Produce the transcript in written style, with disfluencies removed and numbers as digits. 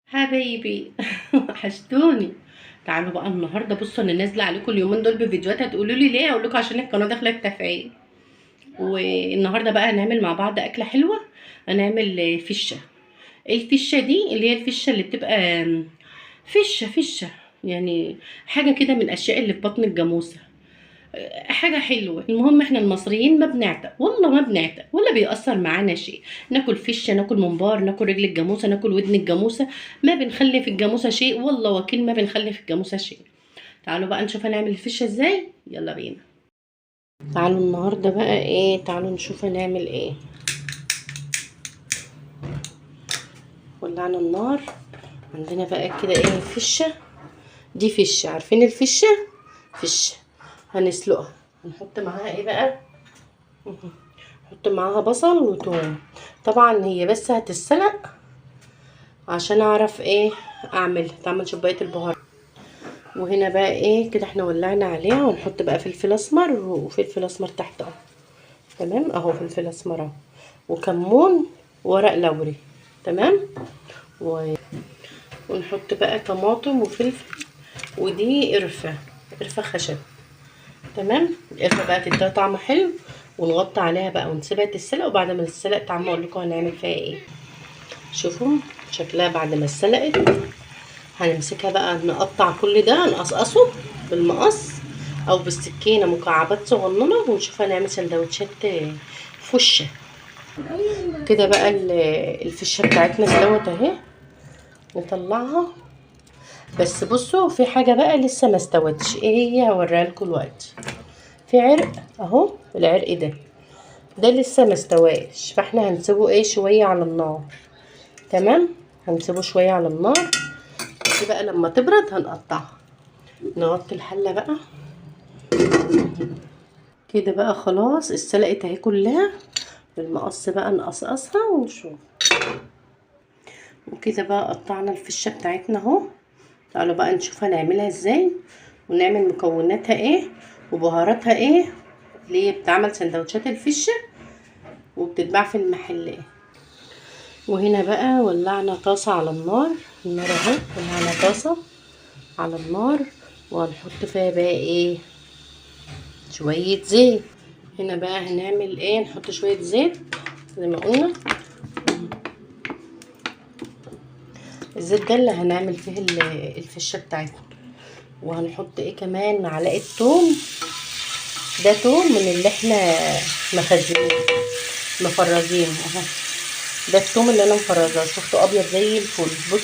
حبايبي وحشتوني. تعالوا بقى النهارده، بصوا انا نازله عليكم اليومين دول بفيديوهات. هتقولوا لي ليه؟ اقول لكم عشان القناه داخله التفعيل. والنهارده بقى هنعمل مع بعض اكله حلوه. هنعمل فشه. الفشه دي اللي هي الفشه اللي بتبقى فشه يعني حاجه كده من الاشياء اللي في بطن الجاموسه. حاجة حلوة. المهم احنا المصريين ما بنعتق، والله ما بنعتق ولا بيأثر معانا شيء. ناكل فشة، ناكل ممبار، ناكل رجل الجاموسة، ناكل ودن الجاموسة. ما بنخلي في الجاموسة شيء، والله وكيل ما بنخلي في الجاموسة شيء. تعالوا بقى نشوف هنعمل الفشة ازاي. يلا بينا. تعالوا النهاردة بقى ايه، تعالوا نشوف هنعمل ايه. ولعنا النار. عندنا بقى كده ايه الفشة دي. فشة، عارفين الفشة؟ فشة هنسلقها. هنحط معاها ايه بقى؟ نحط معاها بصل وتوم. طبعا هي بس هتتسلق عشان اعرف ايه تعمل شويه البهار. وهنا بقى ايه كده احنا ولعنا عليها، ونحط بقى فلفل اسمر وفلفل اسمر تحت اهو. تمام اهو فلفل اسمر اهو، وكمون وورق لوري. تمام. ونحط بقى طماطم وفلفل، ودي قرفه خشب. تمام. القرفه بقى تديها طعم حلو. ونغطي عليها بقى ونسيبها تتسلق، وبعد ما تتسلق تعالوا اقول لكم هنعمل فيها ايه. شوفوا شكلها بعد ما اتسلقت. هنمسكها بقى نقطع كل ده، نقصقصه بالمقص او بالسكينه مكعبات صغننه، ونشوف هنعمل سندوتشات فشه كده. بقى الفشه بتاعتنا استوت اهي. نطلعها. بس بصوا في حاجه بقى لسه ما استوتش، ايه هي؟ هوريها لكم دلوقتي. في عرق اهو، العرق ده لسه ما استواش، فاحنا هنسيبه ايه شويه على النار. تمام. هنسيبه شويه على النار. دي بقى لما تبرد هنقطعها. نغطي الحله بقى كده. بقى خلاص اتسلقت اهي كلها. بالمقص بقى نقصقصها ونشوف. وكده بقى قطعنا الفشه بتاعتنا اهو. تعالوا بقى نشوف هنعملها ازاي، ونعمل مكوناتها ايه وبهاراتها ايه، اللي هي بتعمل سندوتشات الفشه وبتتباع في المحلات. وهنا بقى ولعنا طاسه على النار اهو. ولعنا طاسه على النار، وهنحط فيها بقى ايه شويه زيت. هنا بقى هنعمل ايه، نحط شويه زيت زي ما قلنا. الزيت ده اللي هنعمل فيه الفشه بتاعتنا. وهنحط ايه كمان، معلقه توم. ده توم من اللي احنا مفرزينه اهو. ده التوم اللي انا مفرزاه، شفتوا ابيض زي الفل. بص